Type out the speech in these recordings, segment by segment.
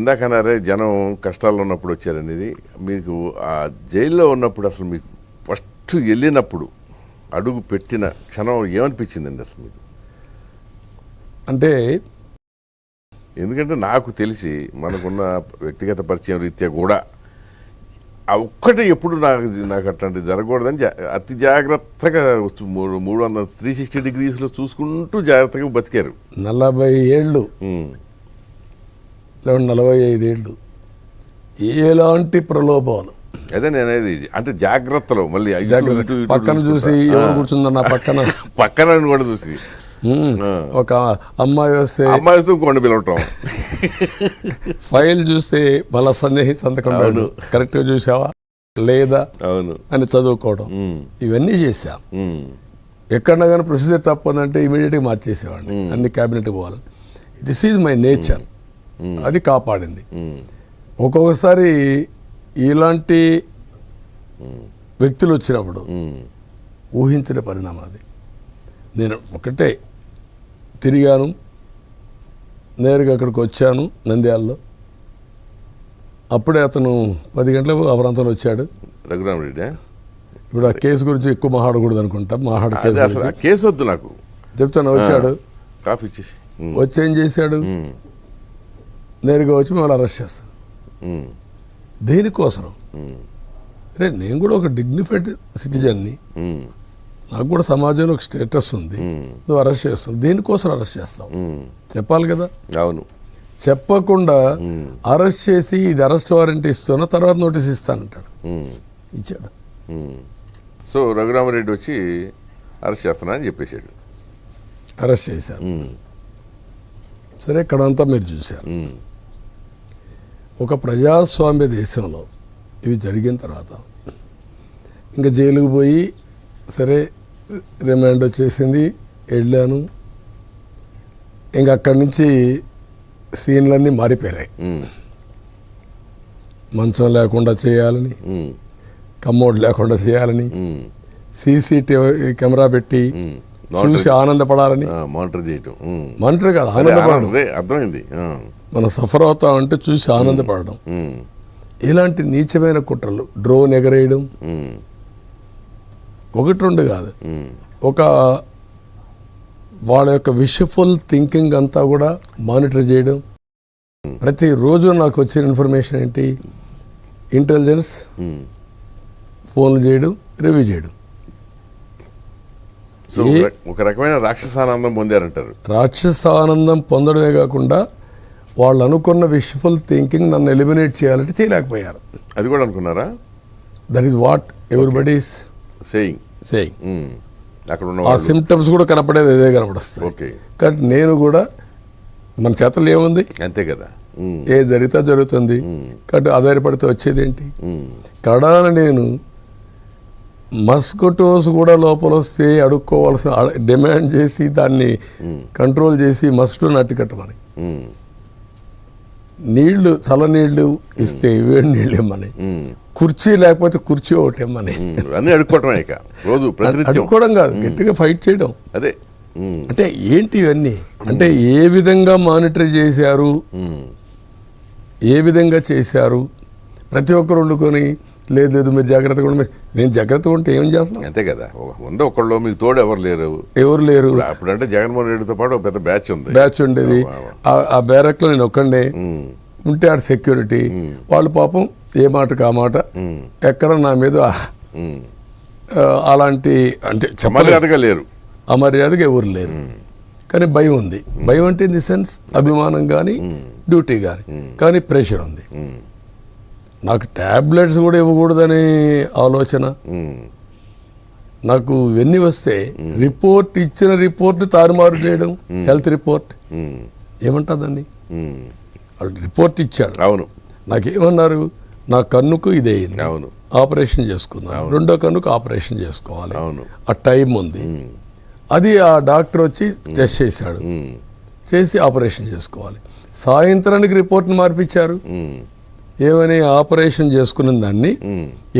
ఇందాకన్నారే జనం కష్టాల్లో ఉన్నప్పుడు వచ్చారనేది. మీకు ఆ జైల్లో ఉన్నప్పుడు అసలు మీకు ఫస్ట్ వెళ్ళినప్పుడు అడుగు పెట్టిన క్షణం ఏమనిపించిందండి అసలు మీకు? అంటే ఎందుకంటే నాకు తెలిసి మనకున్న వ్యక్తిగత పరిచయం రీత్యా కూడా ఆ ఒక్కటే ఎప్పుడు నాకు అట్లాంటివి జరగకూడదని అతి జాగ్రత్తగా 360 డిగ్రీస్లో చూసుకుంటూ జాగ్రత్తగా బతికారు. 40 ఏళ్ళు 45 ఏళ్ళు ఎలాంటి ప్రలోభాలు. అదే నేనేది అంటే జాగ్రత్తలో మళ్ళీ పక్కన చూసి ఎవరు కూర్చుందన్న పక్కన కూడా చూసి ఒక అమ్మాయి వస్తే కొండ పిలవటం, ఫైల్ చూస్తే మళ్ళా సంతకం కరెక్ట్గా చూసావా లేదా అవును అని చదువుకోవడం, ఇవన్నీ చేశాం. ఎక్కడన్నా కానీ ప్రొసీజర్ తప్పదంటే ఇమీడియట్గా మార్చేసేవాడిని, అన్ని క్యాబినెట్కి పోవాలి. This is my nature. అది కాపాడింది. ఒక్కొక్కసారి ఇలాంటి వ్యక్తులు వచ్చినప్పుడు ఊహించిన పరిణామం అది. నేను ఒకటే తిరిగాను, నేరుగా అక్కడికి వచ్చాను నంద్యాలలో. అప్పుడే అతను 10 గంటలకు ఆ ప్రాంతంలో వచ్చాడు. రఘురామరెడ్డి ఇప్పుడు ఆ కేసు గురించి ఎక్కువ మాట్లాడకూడదు అనుకుంటా. కేసు వద్దు నాకు చెప్తాను. వచ్చాడు, కాఫీ ఇచ్చేసి వచ్చి ఏం చేశాడు, నేరుగా వచ్చి మిమ్మల్ని అరెస్ట్ చేస్తాను. దేనికోసం? రే నేను కూడా ఒక డిగ్నిఫైడ్ సిటిజన్ని, నాకు కూడా సమాజంలో ఒక స్టేటస్ ఉంది, నువ్వు అరెస్ట్ చేస్తావు. దేనికోసం అరెస్ట్ చేస్తావు చెప్పాలి కదా. అవును, చెప్పకుండా అరెస్ట్ చేసి ఇది అరెస్ట్ వారెంట్ ఇస్తున్నా, తర్వాత నోటీస్ ఇస్తానంటాడు. ఇచ్చాడు. సో రఘురామరెడ్డి వచ్చి అరెస్ట్ చేస్తున్నా అని చెప్పేశాడు. అరెస్ట్ చేశారు. సరే, ఇక్కడంతా మీరు చూశారు. ఒక ప్రజాస్వామ్య దేశంలో ఇవి జరిగిన తర్వాత ఇంకా జైలుకు పోయి సరే రిమాండ్ వచ్చేసింది, వెళ్ళాను. ఇంకా అక్కడి నుంచి సీన్లన్నీ మారిపోయాయి. మంచం లేకుండా చేయాలని, కమ్మోడ్ లేకుండా చేయాలని, సీసీటీవీ కెమెరా పెట్టి చూసి ఆనందపడాలని, మానిటర్ చేయటం. మానిటర్ కాదు, ఆనందపడడం. అర్థమైంది. మనం సఫర్ అవుతామంటే చూసి ఆనందపడడం. ఇలాంటి నీచమైన కుట్రలు, డ్రోన్ ఎగరేయడం, 1-2 కాదు. ఒక వాళ్ళ యొక్క విషఫుల్ థింకింగ్ అంతా కూడా మానిటర్ చేయడం. ప్రతిరోజు నాకు వచ్చిన ఇన్ఫర్మేషన్ ఏంటి, ఇంటెలిజెన్స్ ఫోన్లు చేయడం, రివ్యూ చేయడం. ఒక రకమైన రాక్షసానందం పొందారంటారు. రాక్షసానందం పొందడమే కాకుండా వాళ్ళు అనుకున్న విషఫుల్ థింకింగ్ నన్ను ఎలిమినేట్ చేయాలంటే చేయలేకపోయారు. అది కూడా అనుకున్నారా? That is what everybody is saying. ఆ సిమ్టమ్స్ కూడా కనపడేది అదే కనపడస్తాయి. కాబట్టి నేను కూడా మన చేతలు ఏముంది, అంతే కదా, ఏ జరిగితే జరుగుతుంది. కాబట్టి ఆధారపడితే వచ్చేది ఏంటి? కడాన నేను మస్కిటోస్ కూడా లోపల వస్తే అడుక్కోవాల్సిన, డిమాండ్ చేసి దాన్ని కంట్రోల్ చేసి మస్కిటోని అట్టికట్టమని, నీళ్లు చల్లనీళ్లు ఇస్తే వేడి నీళ్ళు ఇమ్మని, కుర్చీ లేకపోతే కుర్చీ ఒకటి ఇమ్మని. అన్నీ అడుక్కోవడం కాదు, గట్టిగా ఫైట్ చేయడం. అదే అంటే ఏంటి ఇవన్నీ? అంటే ఏ విధంగా మానిటర్ చేశారు, ఏ విధంగా చేశారు. ప్రతి ఒక్కరు వండుకొని లేదు లేదు మీరు జాగ్రత్తగా ఉండి, నేను జాగ్రత్తగా ఉంటే ఏం చేస్తాను? అంతే కదా. ఒకళ్ళు మీకు తోడు ఎవరు లేరు. అప్పుడు అంటే జగన్మోహన్ రెడ్డితో పాటు ఒక పెద్ద బ్యాచ్ ఉండేది. ఆ బ్యారక్ లో నేను ఒక్కడే ఉంటే ఆడ సెక్యూరిటీ. వాళ్ళు పాపం ఏ మాటకు ఆ మాట, ఎక్కడ నా మీద అలాంటి అంటే లేరు, అమర్యాదగా ఎవరు లేరు. కానీ భయం ఉంది. భయం అంటే ఇన్ ది సెన్స్ అభిమానం కానీ డ్యూటీ కానీ, కానీ ప్రెషర్ ఉంది. నాకు ట్యాబ్లెట్స్ కూడా ఇవ్వకూడదనే ఆలోచన. నాకు ఇవన్నీ వస్తే ఇచ్చిన రిపోర్ట్ తారుమారు చేయడం. హెల్త్ రిపోర్ట్ ఏమంటుందండి, రిపోర్ట్ ఇచ్చాడు. అవును, నాకేమన్నారు, నా కన్నుకు ఇదే అయింది, అవును ఆపరేషన్ చేసుకున్నాను, రెండో కన్నుకు ఆపరేషన్ చేసుకోవాలి, ఆ టైం ఉంది. అది ఆ డాక్టర్ వచ్చి టెస్ట్ చేశాడు, చేసి ఆపరేషన్ చేసుకోవాలి. సాయంత్రానికి రిపోర్ట్ని మార్పించారు. ఏమని, ఆపరేషన్ చేసుకున్న దాన్ని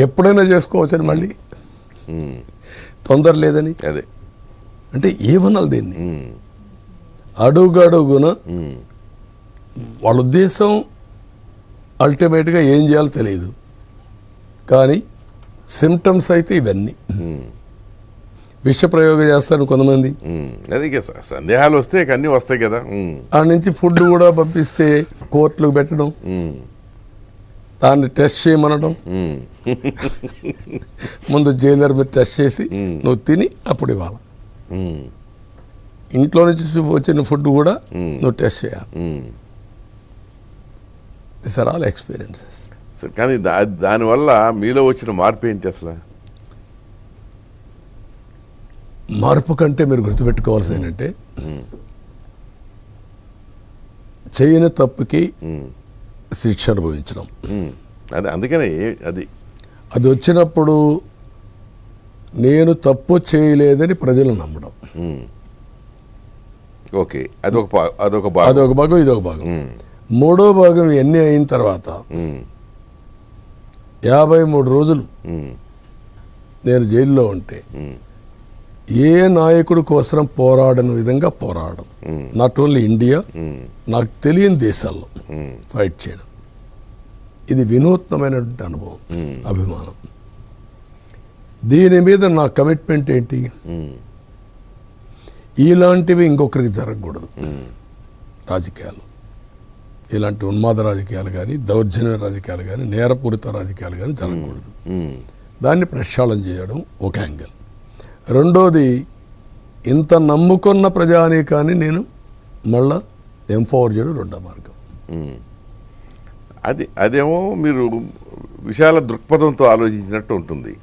ఎప్పుడైనా చేసుకోవచ్చని, మళ్ళీ తొందర లేదని. అదే అంటే ఏమనాలి దీన్ని? అడుగడుగున వాళ్ళ ఉద్దేశం అల్టిమేట్గా ఏం చేయాలో తెలియదు. కానీ సిమ్టమ్స్ అయితే ఇవన్నీ. విష ప్రయోగం చేస్తారు కొంతమంది. అది ఇక సందేహాలు వస్తే ఇక అన్నీ వస్తాయి కదా. ఆ నుంచి ఫుడ్ కూడా పంపిస్తే కోర్టులకు పెట్టడం, దాన్ని టెస్ట్ చేయమనడం, ముందు జైలర్ మీరు టెస్ట్ చేసి నువ్వు తిని అప్పుడు ఇవ్వాలి. ఇంట్లో నుంచి వచ్చిన ఫుడ్ కూడా నువ్వు టెస్ట్ చేయాలి. This are all experiences. కానీ దానివల్ల మీలో వచ్చిన మార్పు ఏంటి అసలు? మార్పు కంటే మీరు గుర్తుపెట్టుకోవాల్సి ఏంటంటే, చేయని తప్పుకి శిక్ష అనుభవించడం. అది అందుకనే అది వచ్చినప్పుడు నేను తప్పు చేయలేదని ప్రజలు నమ్మడం. ఓకే, అదొక భాగం, ఇదొక భాగం. మూడో భాగం ఇవన్నీ అయిన తర్వాత 53 రోజులు నేను జైల్లో ఉంటే ఏ నాయకుడి కోసం పోరాడని విధంగా పోరాడడం. నాట్ ఓన్లీ ఇండియా, నాకు తెలియని దేశాల్లో ఫైట్ చేయడం. ఇది వినూత్నమైనటువంటి అనుభవం, అభిమానం. దీని మీద నా కమిట్మెంట్ ఏంటి? ఇలాంటివి ఇంకొకరికి జరగకూడదు. రాజకీయాలు, ఇలాంటి ఉన్మాద రాజకీయాలు కానీ, దౌర్జన్య రాజకీయాలు కానీ, నేరపూరిత రాజకీయాలు కానీ జరగకూడదు. దాన్ని ప్రక్షాళన చేయడం ఒక యాంగిల్. రెండోది, ఇంత నమ్ముకున్న ప్రజానీకాన్ని నేను మళ్ళా ఎంపవర్ చేయడం రెండో మార్గం. అదేమో మీరు విశాల దృక్పథంతో ఆలోచించినట్టు ఉంటుంది.